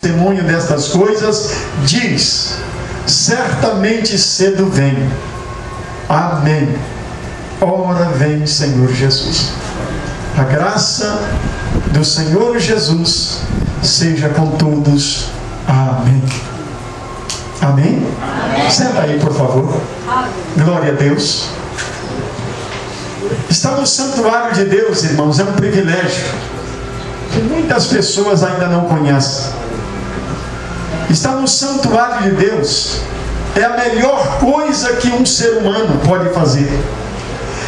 testemunho destas coisas, diz: certamente cedo vem. Amém. Ora vem, Senhor Jesus. A graça do Senhor Jesus seja com todos. Amém. Amém? Amém. Senta aí, por favor. Glória a Deus. Estar no santuário de Deus, irmãos, é um privilégio que muitas pessoas ainda não conhecem. Estar no santuário de Deus é a melhor coisa que um ser humano pode fazer.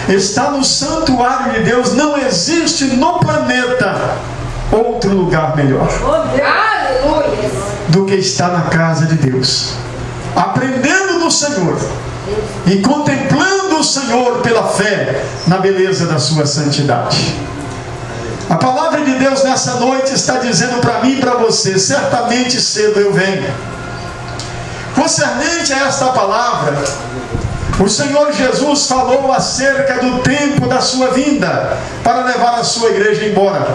Estar no santuário de Deus, não existe no planeta outro lugar melhor do que estar na casa de Deus, aprendendo do Senhor e contemplando o Senhor pela fé na beleza da sua santidade. A palavra de Deus nessa noite está dizendo para mim e para você: certamente cedo eu venho. Concernente a esta palavra, o Senhor Jesus falou acerca do tempo da sua vinda para levar a sua igreja embora.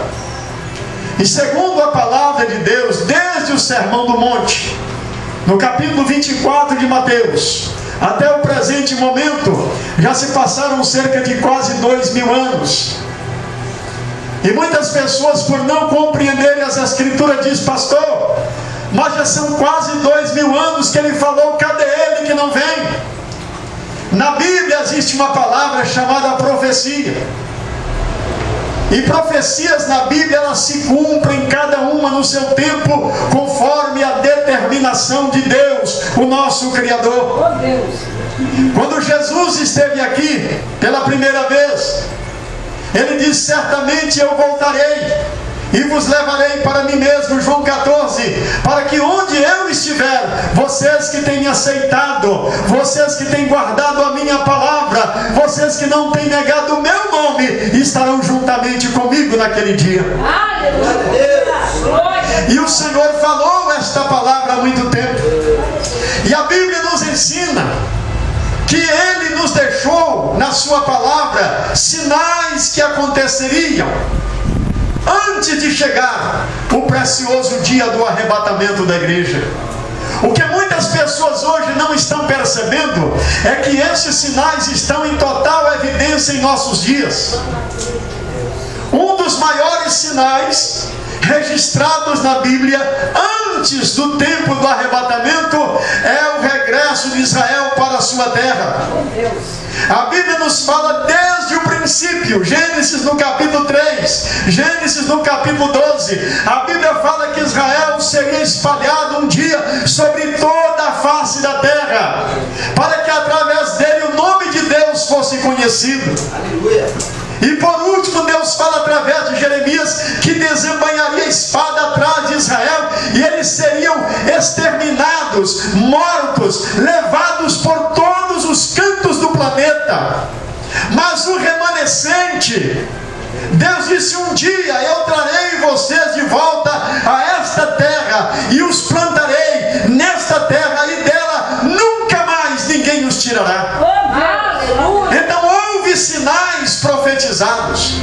E segundo a palavra de Deus, desde o Sermão do Monte, no capítulo 24 de Mateus, até o presente momento, já se passaram cerca de quase 2000 anos. E muitas pessoas, por não compreenderem as Escrituras, dizem: pastor, mas já são quase 2000 anos que ele falou, cadê ele que não vem? Na Bíblia existe uma palavra chamada profecia. E profecias na Bíblia, elas se cumprem cada uma no seu tempo, conforme a determinação de Deus, o nosso Criador. Oh, Deus. Quando Jesus esteve aqui pela primeira vez, ele disse: certamente eu voltarei e vos levarei para mim mesmo, João 14, para que onde eu estiver, vocês que têm aceitado, vocês que têm guardado a minha palavra, vocês que não têm negado o meu nome, estarão juntamente comigo naquele dia. E o Senhor falou esta palavra há muito tempo, e a Bíblia nos ensina que Ele nos deixou na sua palavra sinais que aconteceriam antes de chegar o precioso dia do arrebatamento da igreja. O que muitas pessoas hoje não estão percebendo é que esses sinais estão em total evidência em nossos dias. Um dos maiores sinais registrados na Bíblia antes do tempo do arrebatamento é o regresso de Israel para a sua terra. A Bíblia nos fala desde o princípio, Gênesis no capítulo 3, Gênesis no capítulo 12, a Bíblia fala que Israel seria espalhado um dia sobre toda a face da terra, para que através dele o nome de Deus fosse conhecido. Aleluia. E por último, Deus fala através de Jeremias que desembanharia a espada atrás de Israel e eles seriam exterminados, mortos, levados por todos os cantos do planeta. Mas o remanescente, Deus disse: um dia eu trarei vocês de volta a esta terra e os plantarei nesta terra, e dela nunca mais ninguém os tirará. Então houve sinais profetizados.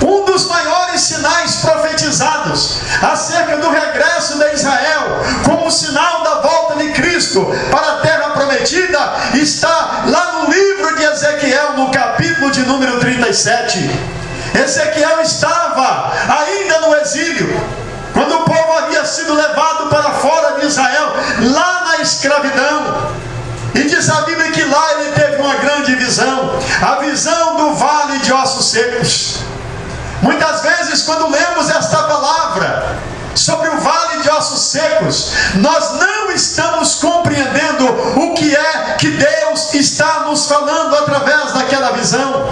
Um dos maiores sinais profetizados acerca do regresso de Israel, como sinal da volta de Cristo para a terra prometida, está lá no livro de Ezequiel, no capítulo de número 37. Ezequiel estava ainda no exílio, quando o povo havia sido levado para fora de Israel, lá na escravidão. E diz a Bíblia que lá ele teve uma grande visão, a visão do vale de ossos secos. Muitas vezes, quando lemos esta palavra sobre o vale de ossos secos, nós não estamos compreendendo o que é que Deus está nos falando através daquela visão.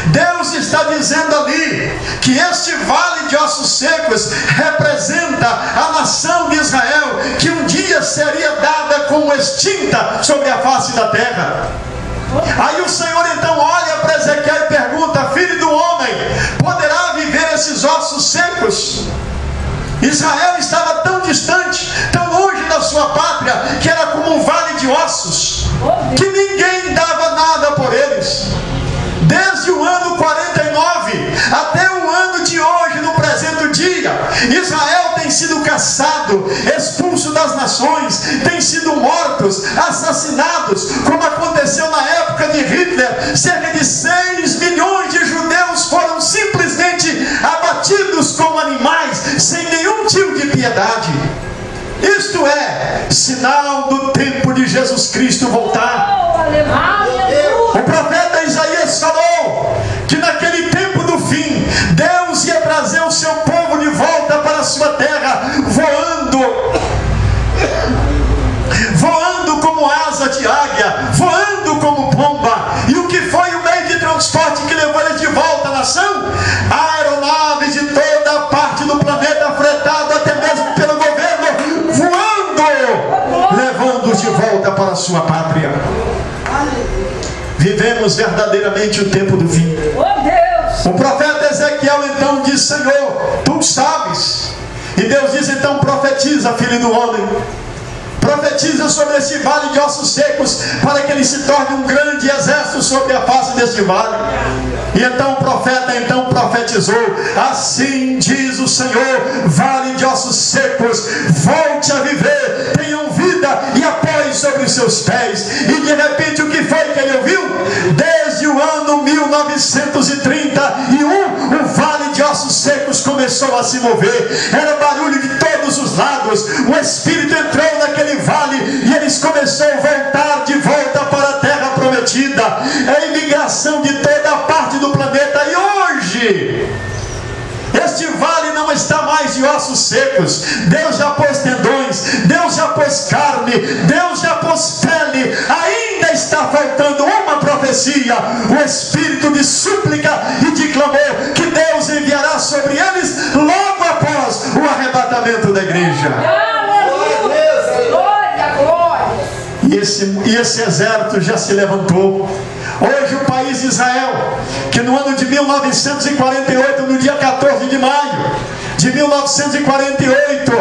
Deus está dizendo ali que este vale de ossos secos representa a nação de Israel, que um dia seria dada como extinta sobre a face da terra. Aí o Senhor então olha para Ezequiel e pergunta: filho do homem, poderá viver esses ossos secos? Israel estava tão distante, tão longe da sua pátria, que era como um vale de ossos, que ninguém dava nada por eles. Desde o ano 49 até o ano de hoje, no presente dia, Israel tem sido caçado, expulsos das nações, têm sido mortos, assassinados, como aconteceu na época de Hitler. Cerca de 6 milhões de judeus foram simplesmente abatidos como animais, sem nenhum tipo de piedade. Isto é sinal do tempo de Jesus Cristo voltar. O profeta Isaías falou que naquele tempo do fim, Deus ia trazer o seu povo de volta para a sua terra, voando como asa de águia, voando como pomba. E o que foi o meio de transporte que levou eles de volta à nação? Aeronaves de toda a parte do planeta, fretado até mesmo pelo governo, voando, levando-os de volta para a sua pátria. Vivemos verdadeiramente o tempo do fim. O profeta Ezequiel então diz: Senhor, tu sabes. E Deus diz então: profetiza, filho do homem. Profetiza sobre esse vale de ossos secos, para que ele se torne um grande exército sobre a face deste vale. E então o profeta profetizou: assim diz o Senhor, vale de ossos secos, volte a viver, tenham vida e apoie sobre os seus pés. E de repente o que foi que ele ouviu? Desde o ano 1931, o vale de ossos secos começou a se mover. Era barulho de todos os lados. O Espírito entrou naquele vale e eles começaram a voltar de volta para a terra prometida. É a imigração de toda a parte do planeta. E hoje este vale não está mais de ossos secos. Deus já pôs tendões, Deus já pôs carne, Deus já pôs pele. Ainda está faltando uma profecia, o espírito de súplica e de clamor que Deus enviará sobre eles logo após o arrebatamento da igreja. E esse exército já se levantou. Hoje o país de Israel, que no ano de 1948, no dia 14 de maio de 1948,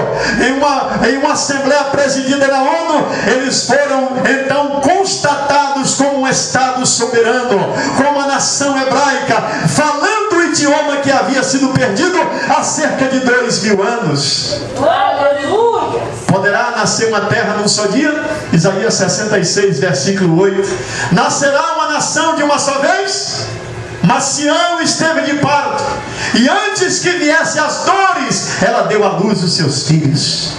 em uma assembleia presidida na ONU, eles foram então constatados como um Estado soberano, como uma nação hebraica, falando o idioma que havia sido perdido há cerca de 2000 anos. Poderá nascer uma terra num só dia? Isaías 66, versículo 8. Nascerá uma nação de uma só vez? Mas Sião esteve de parto, e antes que viesse as dores, ela deu à luz os seus filhos.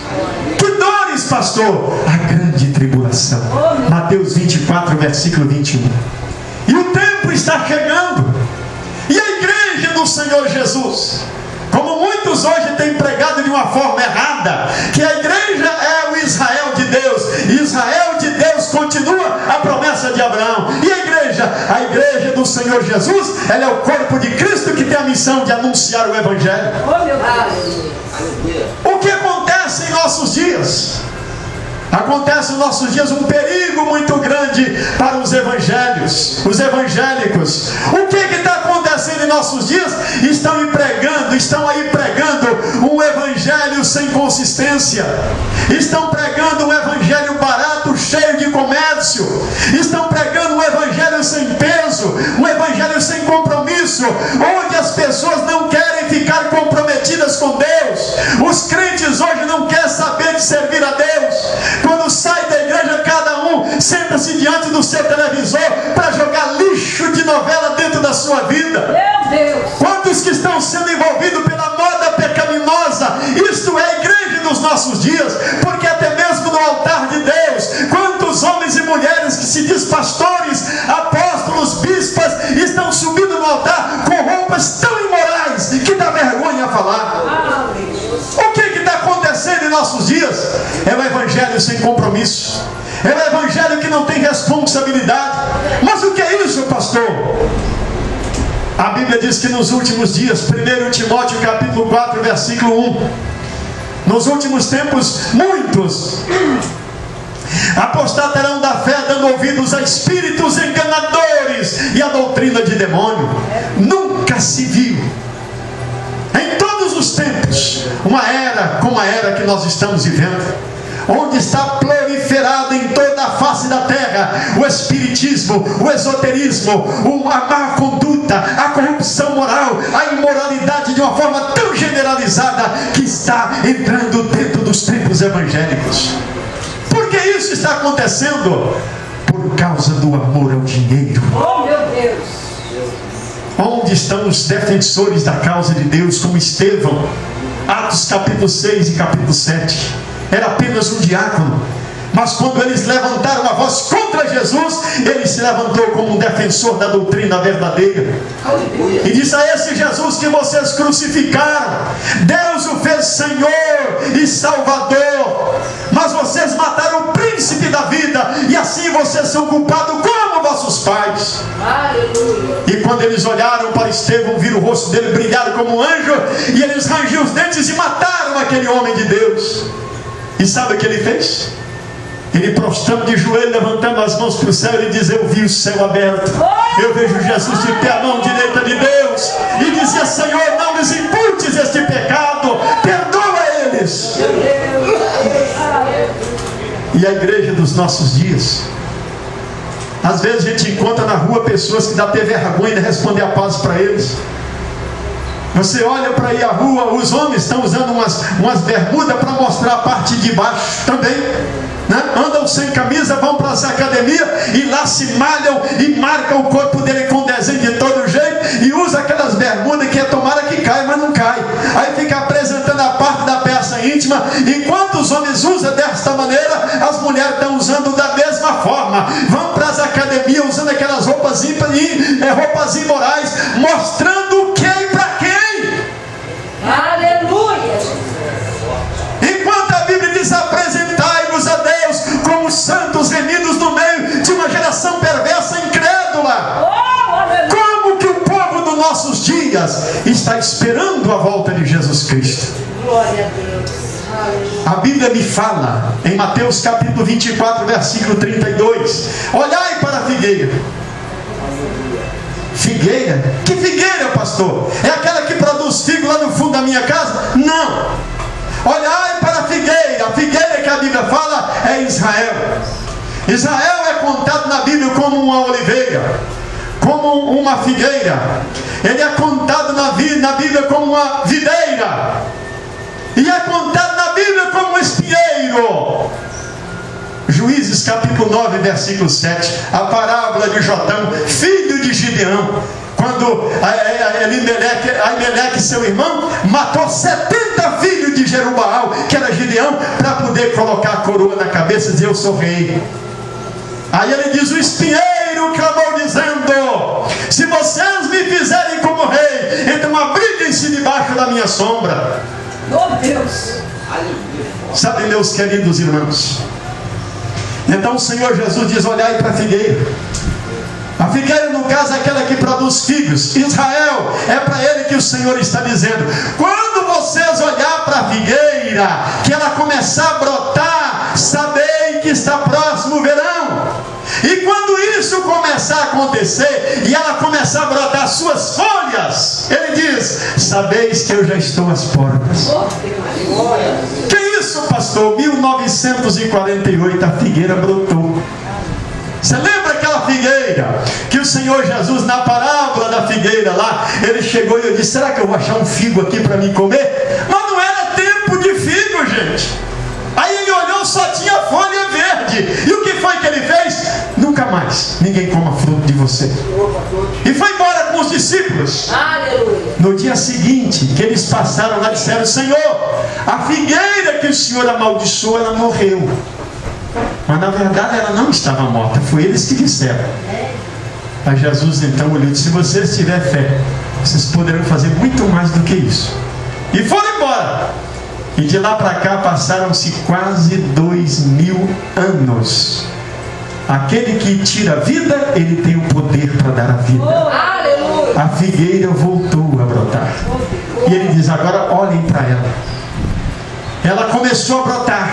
Que dores, pastor? A grande tribulação. Mateus 24, versículo 21. E o tempo está chegando, e a igreja do Senhor Jesus, como muitos hoje têm pregado de uma forma errada, que a igreja é o Israel de Deus, e Israel de Deus continua a promessa de Abraão. E a igreja do Senhor Jesus, ela é o corpo de Cristo que tem a missão de anunciar o Evangelho. O que acontece em nossos dias? Acontece em nossos dias um perigo muito grande para os evangélicos. O que está acontecendo em nossos dias? Estão aí pregando um evangelho sem consistência. Estão pregando um evangelho barato, cheio de comércio. Estão pregando um evangelho sem peso, um evangelho sem compromisso, onde as pessoas não querem ficar comprometidas com Deus. Os crentes hoje não querem saber de servir a Deus. Quando sai da igreja, cada um senta-se diante do seu televisor para jogar lixo de novela dentro da sua vida. Meu Deus! Quantos que estão sendo envolvidos pela moda pecaminosa? Isto é a igreja dos nossos dias, porque até mesmo no altar de Deus, quantos homens e mulheres que se diz pastores, apóstolos, bispas, estão subindo no altar com roupas tão imorais que dá vergonha a falar. O que está acontecendo em nossos dias? É o evangelho sem compromisso, é o evangelho que não tem responsabilidade. Mas o que é isso, pastor? A Bíblia diz que nos últimos dias, 1 Timóteo capítulo 4, versículo 1, nos últimos tempos, muitos apostatarão da fé, dando ouvidos a espíritos enganadores e a doutrina de demônio. Nunca se viu em todos os tempos uma era como a era que nós estamos vivendo, onde está proliferado em toda a face da terra o espiritismo, o esoterismo, a má conduta, a corrupção moral, a imoralidade de uma forma tão generalizada que está entrando dentro dos templos evangélicos. Por que isso está acontecendo? Por causa do amor ao dinheiro. Oh, meu Deus! Onde estão os defensores da causa de Deus, como Estevão? Atos capítulo 6 e capítulo 7. Era apenas um diácono, mas quando eles levantaram a voz contra Jesus, ele se levantou como um defensor da doutrina verdadeira e disse: a esse Jesus que vocês crucificaram, Deus o fez Senhor e Salvador, mas vocês mataram o príncipe da vida, e assim vocês são culpados como vossos pais. Aleluia. E quando eles olharam para Estevão, viram o rosto dele brilhar como um anjo, e eles rangiam os dentes e mataram aquele homem de Deus. E sabe o que ele fez? Ele, prostrando de joelho, levantando as mãos para o céu, ele diz: eu vi o céu aberto, eu vejo Jesus de pé à mão direita de Deus, e dizia: Senhor, não lhes imputes este pecado, perdoa eles. E a igreja dos nossos dias, às vezes a gente encontra na rua pessoas que dá até vergonha de responder a paz para eles. Você olha para aí a rua, os homens estão usando umas bermudas para mostrar a parte de baixo também, né? Andam sem camisa, vão para as academias e lá se malham e marcam o corpo dele com desenho de todo jeito, e usa aquelas bermudas que é tomara que cai, mas não cai. Aí fica apresentando a parte da peça íntima. Enquanto os homens usam desta maneira, as mulheres estão usando da mesma forma. Vão para as academias usando aquelas roupas imorais, mostrando o que e para quem. Aleluia! Enquanto a Bíblia diz: apresentai-vos a Deus como santos remidos no meio de uma geração perversa e incrédula. Como que o povo dos nossos dias está esperando a volta de Jesus Cristo? Glória a Deus. Aleluia. A Bíblia me fala em Mateus capítulo 24, versículo 32: olhai para a figueira. Figueira? Que figueira, pastor? É aquela que produz figo lá no fundo da minha casa? Não. Olhai para a figueira que a Bíblia fala é Israel. Israel é contado na Bíblia como uma oliveira, como uma figueira. Ele é contado na Bíblia como uma videira, e é contado na Bíblia como um espinheiro. Juízes capítulo 9, versículo 7, a parábola de Jotão, filho de Gideão, quando Aimeleque, seu irmão, matou 70 filhos de Jerubaal, que era Gideão, para poder colocar a coroa na cabeça e dizer: eu sou rei. Aí ele diz: o espinheiro clamou dizendo: se vocês me fizerem como rei, então abriguem-se debaixo da minha sombra. Oh, Deus! Sabe, meus queridos irmãos, então o Senhor Jesus diz: olhai para a figueira. A figueira, no caso, é aquela que produz figos. Israel, é para ele que o Senhor está dizendo: quando vocês olhar para a figueira, que ela começar a brotar, sabei que está próximo o verão. E quando isso começar a acontecer e ela começar a brotar suas folhas, ele diz: sabeis que eu já estou às portas. Que isso, pastor? 1948 a figueira brotou. Você lembra aquela figueira que o Senhor Jesus, na parábola da figueira lá, ele chegou e eu disse: será que eu vou achar um figo aqui para mim comer? Mas não era tempo de figo, gente. Aí ele olhou, só tinha folha verde. E o que foi que ele fez? Nunca mais ninguém coma fruto de você. E foi embora com os discípulos. Aleluia. No dia seguinte, que eles passaram lá, disseram: Senhor, a figueira que o Senhor amaldiçoou, ela morreu. Mas na verdade ela não estava morta, foi eles que disseram. Aí Jesus então olhou e disse: se vocês tiverem fé, vocês poderão fazer muito mais do que isso. E foram embora. E de lá para cá passaram-se quase 2000 anos. Aquele que tira a vida, ele tem o poder para dar a vida. Aleluia. A figueira voltou a brotar. E ele diz: agora olhem para ela. Ela começou a brotar.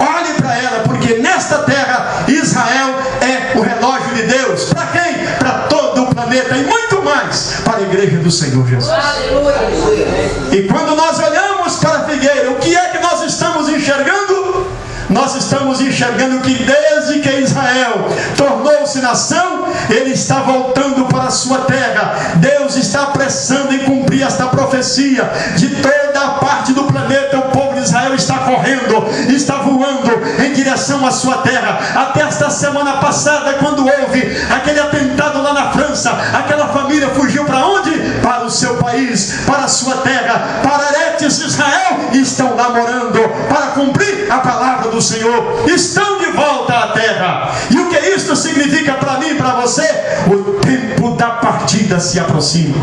Olhe para ela, porque nesta terra Israel é o relógio de Deus. Para quem? Para todo o planeta e muito mais para a igreja do Senhor Jesus. Aleluia. E quando nós olhamos para a figueira, o que é que nós estamos enxergando? Nós estamos enxergando que desde que Israel tornou-se nação, ele está voltando para a sua terra. Deus está apressando em cumprir esta profecia. De toda a parte do planeta, o povo de de Israel está correndo, está voando em direção à sua terra. Até esta semana passada, quando houve aquele atentado lá na França, aquela família fugiu para onde? Para o seu país, para a sua terra, para Eretz Israel, e estão lá morando para cumprir a palavra do Senhor. Estão de volta à terra. E o que isso significa para mim e para você? O tempo da partida se aproxima.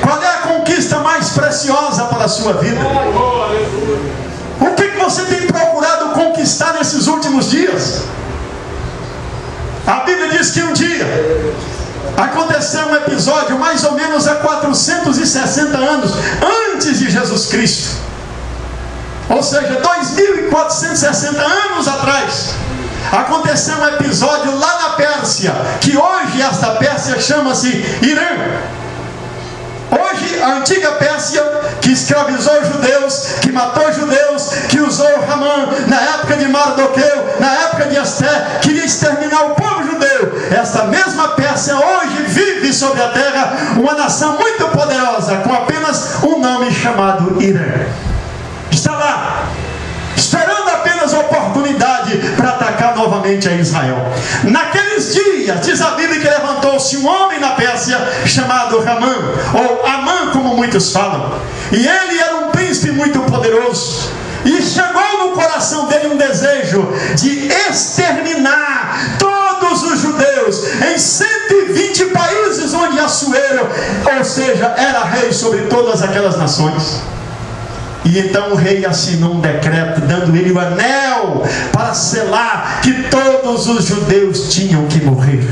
Qual é a conquista mais preciosa para a sua vida? O que você tem procurado conquistar nesses últimos dias? A Bíblia diz que um dia aconteceu um episódio mais ou menos há 460 anos antes de Jesus Cristo, ou seja, 2460 anos atrás. Aconteceu um episódio lá na Pérsia, que hoje esta Pérsia chama-se Irã. Hoje a antiga Pérsia, que escravizou os judeus, que matou os judeus, que usou Ramã na época de Mardoqueu, na época de Esther, queria exterminar o povo judeu. Esta mesma Pérsia hoje vive sobre a terra uma nação muito poderosa, com apenas um nome chamado Irã. Está lá, esperando apenas a oportunidade para atacar novamente a Israel. Naqueles dias, diz a Bíblia que levantou-se um homem na Pérsia chamado Ramã, ou Amã, como muitos falam. E ele era um príncipe muito poderoso. E chegou no coração dele um desejo de exterminar todos os judeus em 120 países onde Assuero, ou seja, era rei sobre todas aquelas nações. E então o rei assinou um decreto, dando ele o anel para selar que todos os judeus tinham que morrer.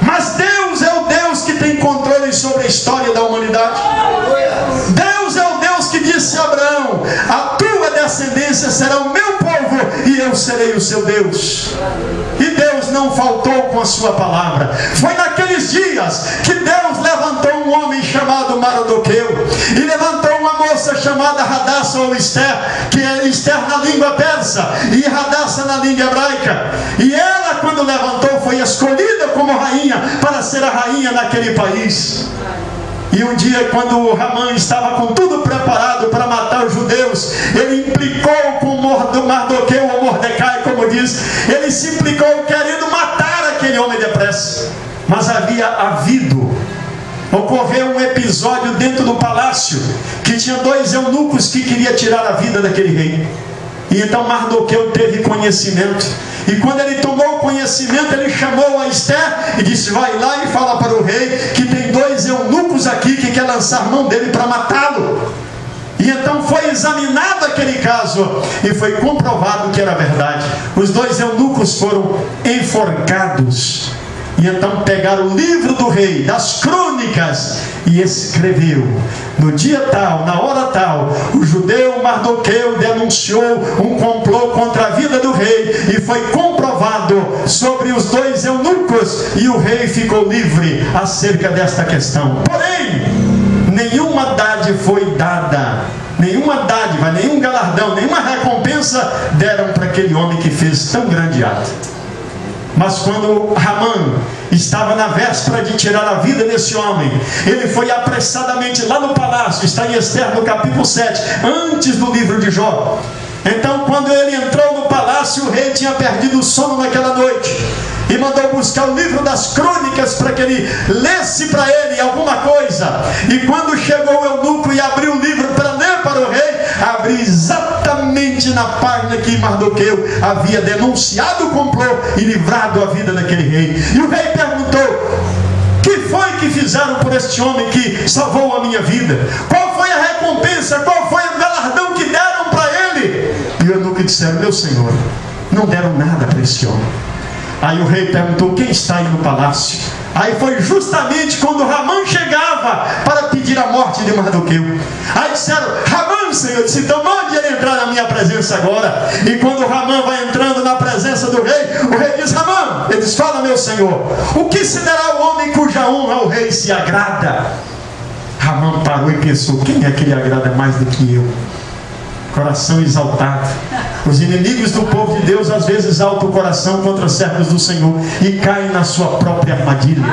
Mas Deus é o Deus que tem controle sobre a história da humanidade. Deus é o Deus que disse a Abraão: a tua descendência será o meu povo e eu serei o seu Deus. E Deus não faltou com a sua palavra. Foi naqueles dias que Deus levantou um homem chamado Mardoqueu, e levantou uma moça chamada Hadassah ou Esther, que é Esther na língua persa e Hadassah na língua hebraica. E ela, quando levantou, foi escolhida como rainha para ser a rainha naquele país. E um dia, quando Ramã estava com tudo preparado para matar os judeus, ele implicou com Mardoqueu, ou Mordecai, como diz. Ele se implicou querendo matar aquele homem depressa. Mas ocorreu um episódio dentro do palácio, que tinha 2 eunucos que queriam tirar a vida daquele rei. E então Mardoqueu teve conhecimento. E quando ele tomou conhecimento, ele chamou a Esther e disse: vai lá e fala para o rei que tem 2 eunucos aqui que quer lançar mão dele para matá-lo. E então foi examinado aquele caso e foi comprovado que era verdade. Os 2 eunucos foram enforcados. E então pegaram o livro do rei, das crônicas, e escreveu: no dia tal, na hora tal, o judeu Mardoqueu denunciou um complô contra a vida do rei, e foi comprovado sobre os 2 eunucos, e o rei ficou livre acerca desta questão. Porém, nenhuma dádiva foi dada, nenhuma dádiva, nenhum galardão, nenhuma recompensa deram para aquele homem que fez tão grande ato. Mas quando Ramã estava na véspera de tirar a vida desse homem, ele foi apressadamente lá no palácio. Está em Esther no capítulo 7, antes do livro de Jó. Então, quando ele entrou no palácio, o rei tinha perdido o sono naquela noite e mandou buscar o livro das crônicas para que ele lesse para ele alguma coisa. E quando chegou o eunuco e abriu o livro para ler para o rei, abriu exatamente na página que Mardoqueu havia denunciado o complô e livrado a vida daquele rei. E o rei perguntou: que foi que fizeram por este homem que salvou a minha vida? Qual foi a recompensa? Qual foi o galardão que deram para ele? E o eunuco disseram: meu senhor, não deram nada para esse homem. Aí o rei perguntou: quem está aí no palácio? Aí foi justamente quando Ramã chegava para pedir a morte de Mardoqueu. Aí disseram: Ramã, senhor. Disse: então mande ele entrar na minha presença agora. E quando Ramã vai entrando na presença do rei, o rei diz: Ramã, ele diz: fala, meu senhor, o que se dará ao homem cuja honra o rei se agrada? Ramã parou e pensou: quem é que lhe agrada mais do que eu? Coração exaltado. Os inimigos do povo de Deus às vezes exaltam o coração contra os servos do Senhor e caem na sua própria armadilha.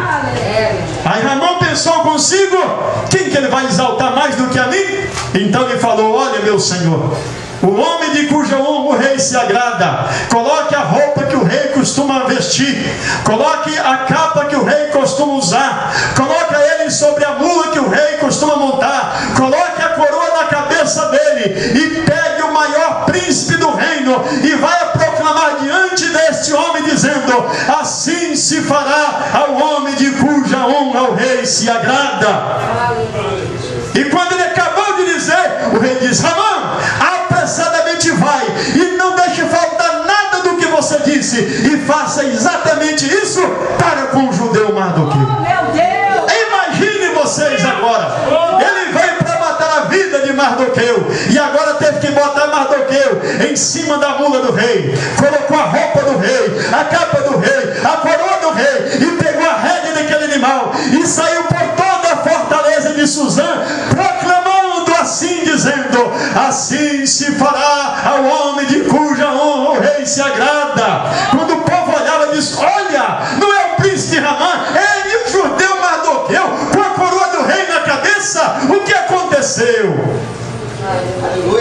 Aí Ramã pensou consigo: quem que ele vai exaltar mais do que a mim? Então ele falou: olha, meu senhor, o homem de cuja honra o rei se agrada, coloque a roupa que o rei costuma vestir, coloque a capa que o rei costuma usar, coloque ele sobre a mula que o rei costuma montar, coloque a coroa na cabeça dele e pegue o maior príncipe do reino e vai proclamar diante deste homem, dizendo: assim se fará ao homem de cuja honra o rei se agrada. E quando ele acabou de dizer, o rei diz: Ramã, apressadamente vai e não deixe faltar nada do que você disse, e faça exatamente isso para com o judeu Mardoqueu. Oh, meu Deus! Imagine vocês agora, ele veio para matar a vida de Mardoqueu, e agora teve que botar Mardoqueu em cima da mula do rei, colocou a roupa do rei, a capa do rei, a coroa do rei, e pegou a rédea daquele animal e saiu por toda a fortaleza de Suzã, proclamando assim, dizendo: assim se fará ao homem de cuja honra o rei se agrada. Quando o povo olhava e disse: olha, não é o príncipe Ramã, é o judeu Mardoqueu com a coroa do rei na cabeça. O que aconteceu?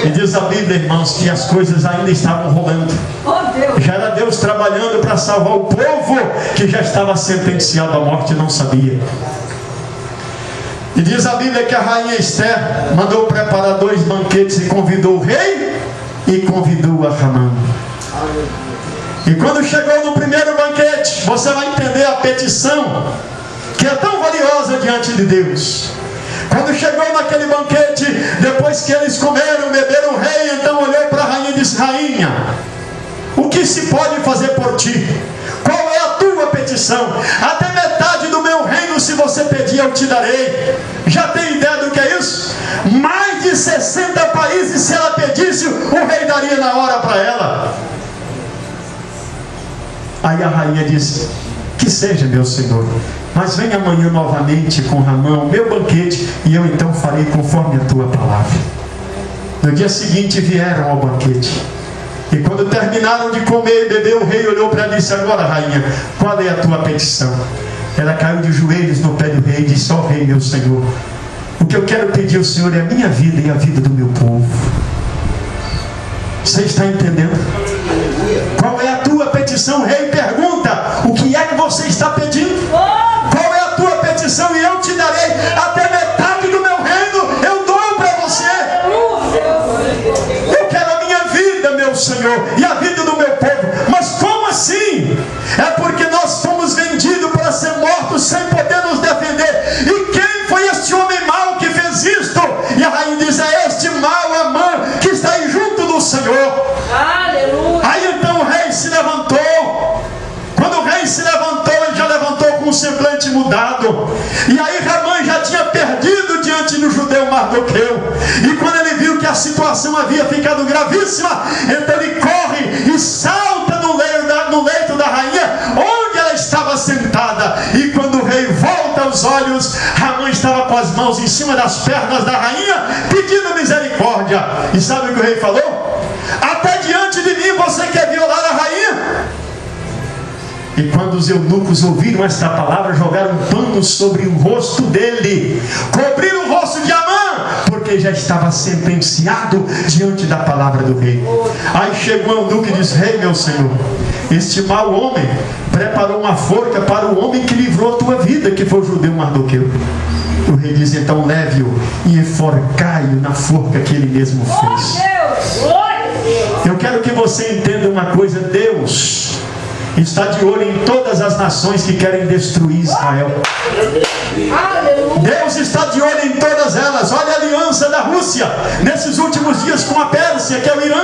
E diz a Bíblia, irmãos, que as coisas ainda estavam rolando. Já era Deus trabalhando para salvar o povo que já estava sentenciado à morte e não sabia. E diz a Bíblia que a rainha Esther mandou preparar 2 banquetes e convidou o rei e convidou a Ramã. E quando chegou no primeiro banquete, você vai entender a petição que é tão valiosa diante de Deus. Quando chegou naquele banquete, depois que eles comeram, beberam, o rei então olhou para a rainha e disse: rainha, o que se pode fazer por ti? Qual é a tua petição? Até metade do meu reino, se você pedir, eu te darei. Já tem ideia do que é isso? Mais de 60 países, se ela pedisse, o rei daria na hora para ela. Aí a rainha disse: que seja, meu senhor, mas venha amanhã novamente com Ramã, o meu banquete, e eu então farei conforme a tua palavra. No dia seguinte vieram ao banquete, e quando terminaram de comer e beber, o rei olhou para ela e disse: agora, rainha, qual é a tua petição? Ela caiu de joelhos no pé do rei e disse: ó rei, meu senhor, o que eu quero pedir ao senhor é a minha vida e a vida do meu povo. Você está entendendo? Qual é a tua petição? O rei pergunta: o que é que você está pedindo? Qual é a tua petição? E eu te darei até metade do meu reino, eu dou para você. Eu quero a minha vida, meu Senhor, e a vida do meu povo. Mas como assim? É porque nós fomos vendidos para ser mortos sem poder nos defender. E quem foi este homem mau que fez isto? E a rainha diz: é este mau Amã que está aí junto do Senhor. Aleluia. Aí então o rei se levantou. Quando o rei se levantou, ele já levantou com um semblante mudado. E aí Ramã já tinha perdido diante do judeu Mardoqueu. E quando ele viu que a situação havia ficado gravíssima, então ele corre e salta no leito da rainha, onde ela estava sentada. E quando o rei volta os olhos, Ramã estava com as mãos em cima das pernas da rainha, pedindo misericórdia. E sabe o que o rei falou? Até diante de mim você quer violar a rainha? E quando os eunucos ouviram esta palavra, jogaram um pano sobre o rosto dele, cobriram o rosto de Amã, porque já estava sentenciado diante da palavra do rei. Aí chegou o eunuco e disse: rei, meu senhor, este mau homem preparou uma forca para o homem que livrou a tua vida, que foi o judeu Mardoqueu. O rei diz: então leve-o e enforcai-o na forca que ele mesmo fez. Eu quero que você entenda uma coisa: Deus está de olho em todas as nações que querem destruir Israel. Deus está de olho em todas elas. Olha a aliança da Rússia nesses últimos dias com a Pérsia, que é o Irã.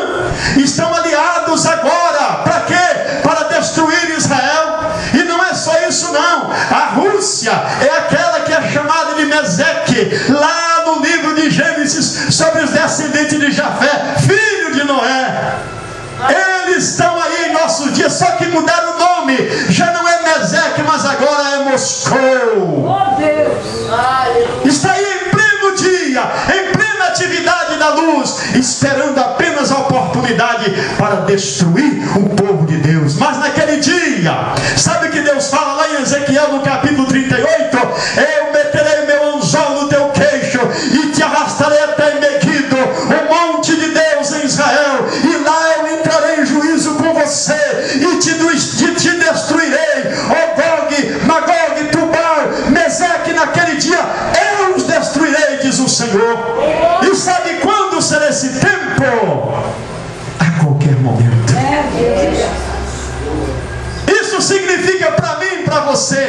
Estão aliados agora. Para quê? Para destruir Israel. E não é só isso não. A Rússia é aquela que é chamada de Meseque, lá no livro de Gênesis, sobre os descendentes de Jafé, filho de Noé. Eles estão aí em nossos dias, só que mudaram o nome. Já não é Meseque, mas agora é Moscou. Oh Deus! Está aí em pleno dia, em plena atividade da luz, esperando apenas a oportunidade para destruir o povo de Deus. Mas naquele dia, sabe o que Deus fala lá em Ezequiel no capítulo 38? Eu meterei meu anzol no teu queixo e te arrastarei até Meguido. você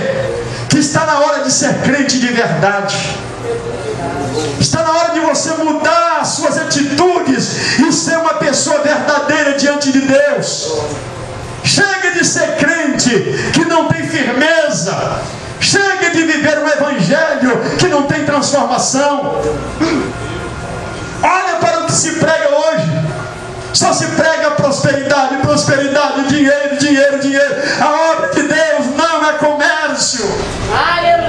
que está na hora de ser crente de verdade. Está na hora de você mudar as suas atitudes e ser uma pessoa verdadeira diante de Deus. Chega de ser crente que não tem firmeza. Chega de viver um evangelho que não tem transformação. Olha para o que se prega hoje. Só se prega prosperidade, prosperidade, dinheiro, dinheiro, dinheiro. A obra de Deus não é comércio.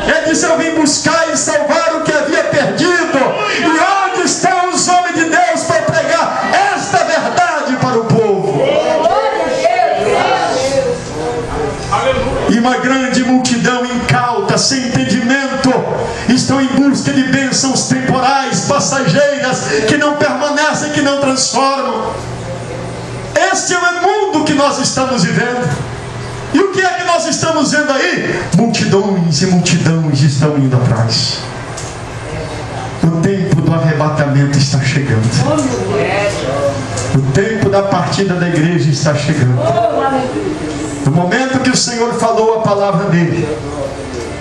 Ele disse: eu vim buscar e salvar o que havia perdido. E onde estão os homens de Deus para pregar esta verdade para o povo? E uma grande multidão incauta, sem entendimento, estão em busca de bênçãos temporais, passageiras, que não permanecem, que não transformam. Este é o mundo que nós estamos vivendo. E o que é que nós estamos vendo aí? Multidões e multidões estão indo atrás. O tempo do arrebatamento está chegando. O tempo da partida da igreja está chegando. No momento que o Senhor falou a palavra dele: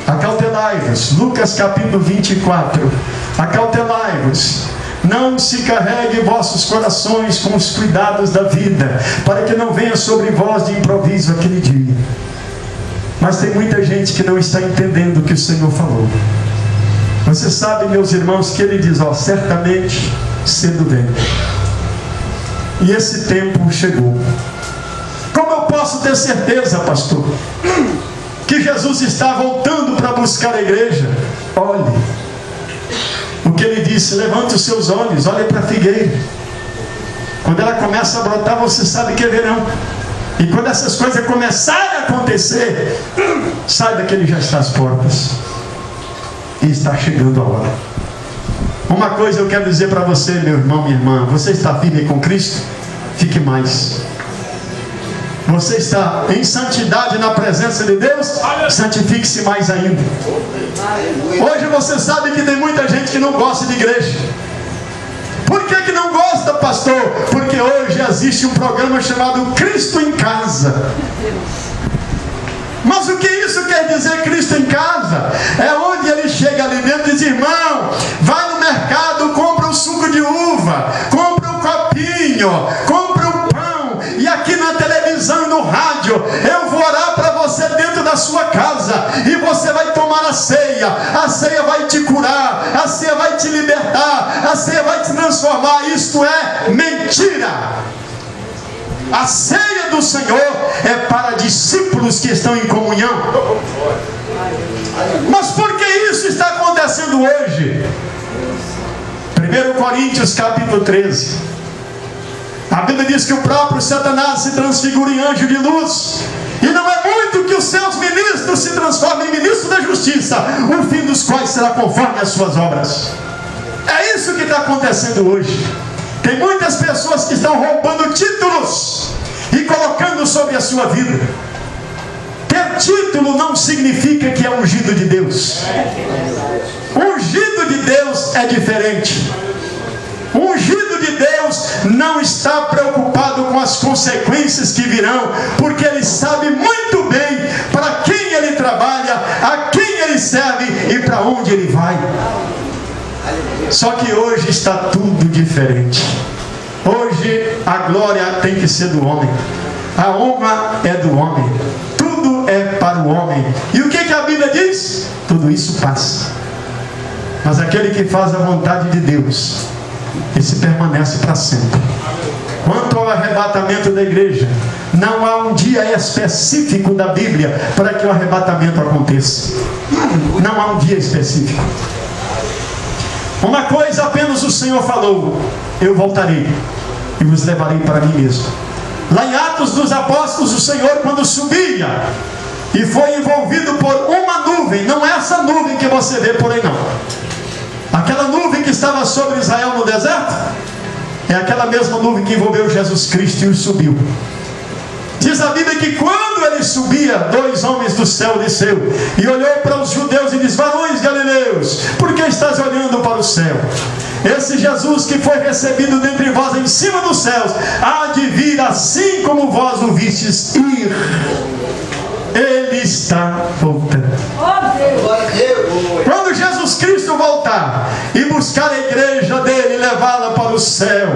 acautelai-vos, Lucas capítulo 24, acautelai-vos, não se carregue vossos corações com os cuidados da vida, para que não venha sobre vós de improviso aquele dia. Mas tem muita gente que não está entendendo o que o Senhor falou. Você sabe, meus irmãos, que ele diz: ó, certamente cedo vem. E esse tempo chegou. Como eu posso ter certeza, pastor, que Jesus está voltando para buscar a igreja? Olhe o que ele disse: levante os seus olhos, olhe para a figueira. Quando ela começa a brotar, você sabe que é verão. E quando essas coisas começarem a acontecer, saiba que ele já está às portas. E está chegando a hora. Uma coisa eu quero dizer para você, meu irmão, minha irmã: você está firme com Cristo? Fique mais. Você está em santidade na presença de Deus? Santifique-se mais ainda. Hoje você sabe que tem muita gente que não gosta de igreja. Por que que não gosta, pastor? Porque hoje existe um programa chamado Cristo em Casa. Mas o que isso quer dizer, Cristo em Casa? É onde ele chega ali dentro e diz: irmão, vai no mercado, compra um suco de uva, compra um copinho, compra um pão, e aqui na televisão e no rádio eu vou orar para você dentro da sua casa, e você vai tomar a ceia vai te curar, a ceia vai te libertar, a ceia vai te transformar. Isto é mentira. A ceia do Senhor é para discípulos que estão em comunhão. Mas por que isso está acontecendo hoje? 1 Coríntios capítulo 13. A Bíblia diz que o próprio Satanás se transfigura em anjo de luz. E não é muito que os seus ministros se transformem em ministros da justiça, o fim dos quais será conforme as suas obras. É isso que está acontecendo hoje. Tem muitas pessoas que estão roubando títulos e colocando sobre a sua vida. Ter título não significa que é ungido de Deus. Ungido de Deus é diferente. Ungido de Deus não está preocupado com as consequências que virão, porque ele sabe muito bem para quem ele trabalha, a quem ele serve e para onde ele vai. Só que hoje está tudo diferente. Hoje a glória tem que ser do homem, a honra é do homem, tudo é para o homem. E o que a Bíblia diz? Tudo isso passa, mas aquele que faz a vontade de Deus, esse permanece para sempre. Quanto ao arrebatamento da igreja, não há um dia específico da Bíblia para que o arrebatamento aconteça. Não há um dia específico. Uma coisa apenas o Senhor falou: eu voltarei e vos levarei para mim mesmo. Lá em Atos dos Apóstolos, o Senhor, quando subia e foi envolvido por uma nuvem, não é essa nuvem que você vê por aí não. Aquela nuvem que estava sobre Israel no deserto é aquela mesma nuvem que envolveu Jesus Cristo e o subiu. Diz a Bíblia que quando ele subia, 2 homens do céu desceu e olhou para os judeus e disse: varões galileus, por que estás olhando para o céu? Esse Jesus que foi recebido dentre vós em cima dos céus, há de vir assim como vós o vistes ir. Ele está voltando. Quando Jesus Cristo voltar e buscar a igreja dele e levá-la para o céu,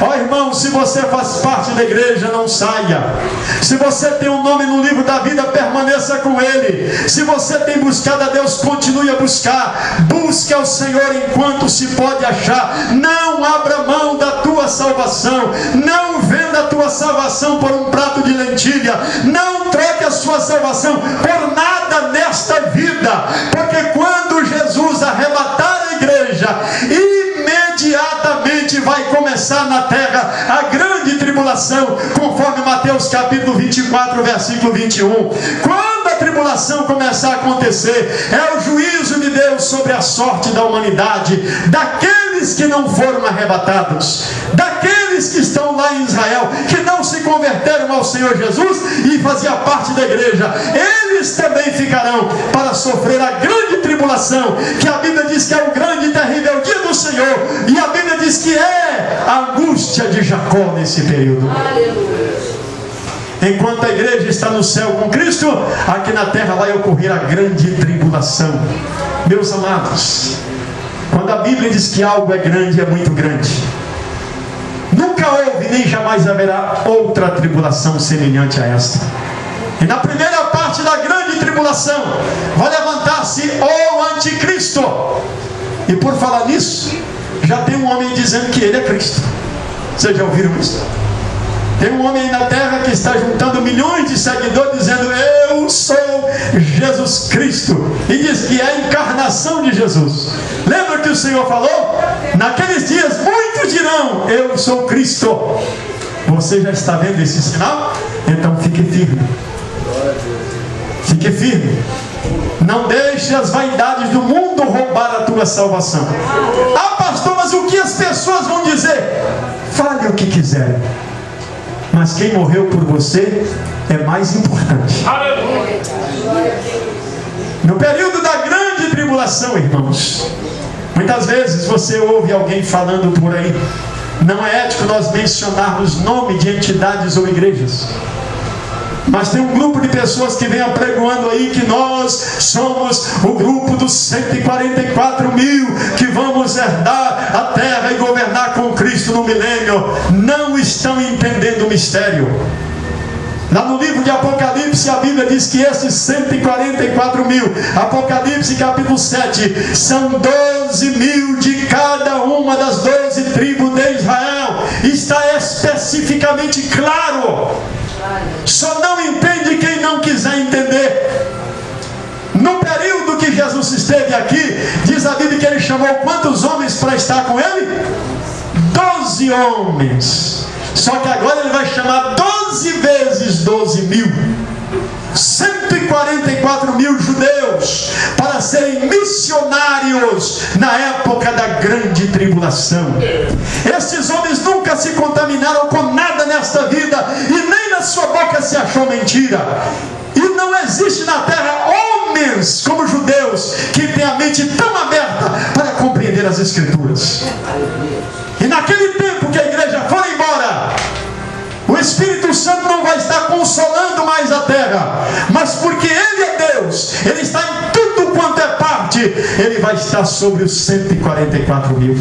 ó irmão, se você faz parte da igreja, não saia. Se você tem um nome no livro da vida, permaneça com ele. Se você tem buscado a Deus, continue a buscar. Busque ao Senhor enquanto se pode achar. Não abra mão da tua salvação. Não venda a tua salvação por um prato de lentilha. Não troque a sua salvação por nada nesta vida, porque quando Jesus arrebatar a igreja, imediatamente vai começar na terra a grande tribulação, conforme Mateus capítulo 24, versículo 21. Quando a tribulação começar a acontecer, é o juízo de Deus sobre a sorte da humanidade, daqueles que não foram arrebatados, daqueles que estão lá em Israel, que não se converteram ao Senhor Jesus e faziam parte da igreja. Eles também ficarão para sofrer a grande tribulação, que a Bíblia diz que é o grande e terrível dia do Senhor, e a Bíblia diz que é a angústia de Jacó nesse período. Enquanto a igreja está no céu com Cristo, aqui na terra vai ocorrer a grande tribulação. Meus amados, quando a Bíblia diz que algo é grande, é muito grande. Nunca houve nem jamais haverá outra tribulação semelhante a esta. E na primeira parte da grande tribulação vai levantar-se o anticristo. E por falar nisso, já tem um homem dizendo que ele é Cristo. Vocês já ouviram isso? Tem um homem aí na terra que está juntando milhões de seguidores dizendo: eu sou Jesus Cristo, e diz que é a encarnação de Jesus. Lembra que o Senhor falou? Naqueles dias muitos dirão: eu sou Cristo. Você já está vendo esse sinal? Então fique firme. Fique firme. Não deixe as vaidades do mundo roubar a tua salvação. Ah, pastor, mas o que as pessoas vão dizer? Fale o que quiserem, mas quem morreu por você é mais importante. No período da grande tribulação, irmãos, muitas vezes você ouve alguém falando por aí. Não é ético nós mencionarmos nome de entidades ou igrejas, mas tem um grupo de pessoas que vem apregoando aí que nós somos o grupo dos 144 mil que vamos herdar a terra e governar com Cristo no milênio. Não estão entendendo o mistério. Lá no livro de Apocalipse, a Bíblia diz que esses 144 mil, Apocalipse capítulo 7, são 12 mil de cada uma das 12 tribos de Israel. Está especificamente claro. Só não entende quem não quiser entender. No período que Jesus esteve aqui, diz a Bíblia que ele chamou quantos homens para estar com ele? 12 homens. Só que agora ele vai chamar 12 vezes 12 mil. 144 mil judeus para serem missionários na época da grande tribulação. Estes homens nunca se contaminaram com nada nesta vida, e nem na sua boca se achou mentira. E não existe na terra homens como judeus que têm a mente tão aberta para compreender as Escrituras. E naquele tempo que a igreja for embora, o Espírito Santo não vai estar consolando mais a terra, mas porque Ele é Deus, Ele está em tudo quanto é parte, Ele vai estar sobre os 144 mil.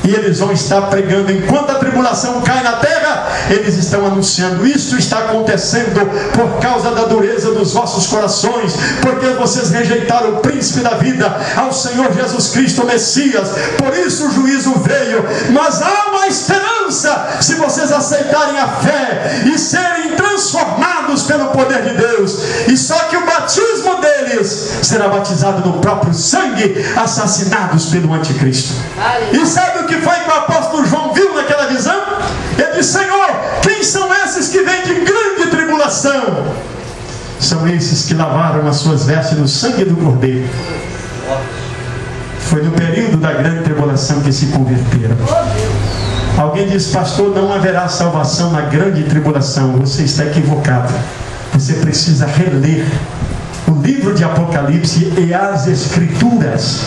E eles vão estar pregando, enquanto a tribulação cai na terra, eles estão anunciando: isto está acontecendo por causa da dureza dos vossos corações, porque vocês rejeitaram o príncipe da vida, ao Senhor Jesus Cristo, o Messias. Por isso o juízo veio, mas há uma esperança se vocês aceitarem a fé e serem transformados pelo poder de Deus. E só que o batismo deles será batizado no próprio sangue, assassinados pelo anticristo. E sabe o que foi que o apóstolo João viu naquela visão? Ele disse: Senhor, quem são esses que vêm de grande tribulação? São esses que lavaram as suas vestes no sangue do Cordeiro. Foi no período da grande tribulação que se converteram. Alguém diz: pastor, não haverá salvação na grande tribulação. Você está equivocado. Você precisa reler o livro de Apocalipse e as Escrituras,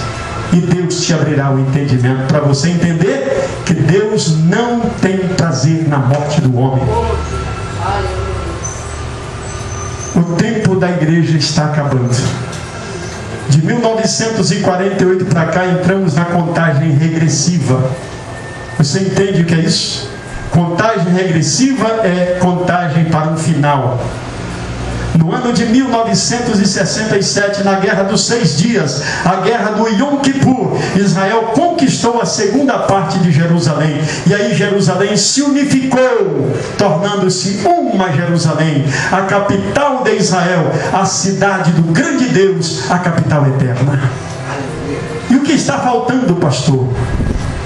e Deus te abrirá o entendimento para você entender que Deus não tem prazer na morte do homem. O tempo da igreja está acabando. De 1948 para cá entramos na contagem regressiva. Você entende o que é isso? Contagem regressiva é contagem para um final. No ano de 1967, na Guerra dos 6 Dias, a Guerra do Yom Kippur, Israel conquistou a segunda parte de Jerusalém. E aí Jerusalém se unificou, tornando-se uma Jerusalém, a capital de Israel, a cidade do grande Deus, a capital eterna. E o que está faltando, pastor?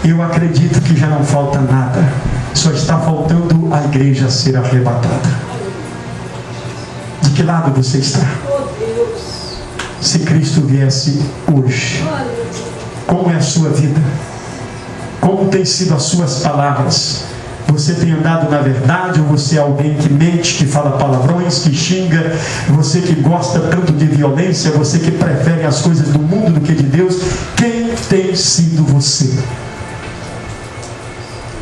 Eu acredito que já não falta nada. Só está faltando a igreja ser arrebatada. De que lado você está? Se Cristo viesse hoje, como é a sua vida? Como tem sido as suas palavras? Você tem andado na verdade, ou você é alguém que mente, que fala palavrões, que xinga? Você que gosta tanto de violência, você que prefere as coisas do mundo do que de Deus? Quem tem sido você?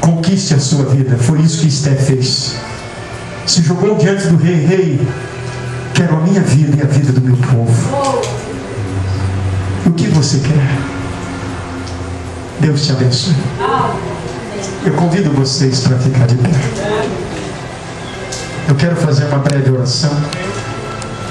Conquiste a sua vida. Foi isso que Esté fez. Se jogou diante do rei. Rei, quero a minha vida e a vida do meu povo. O que você quer? Deus te abençoe. Eu convido vocês para ficar de pé. Eu quero fazer uma breve oração.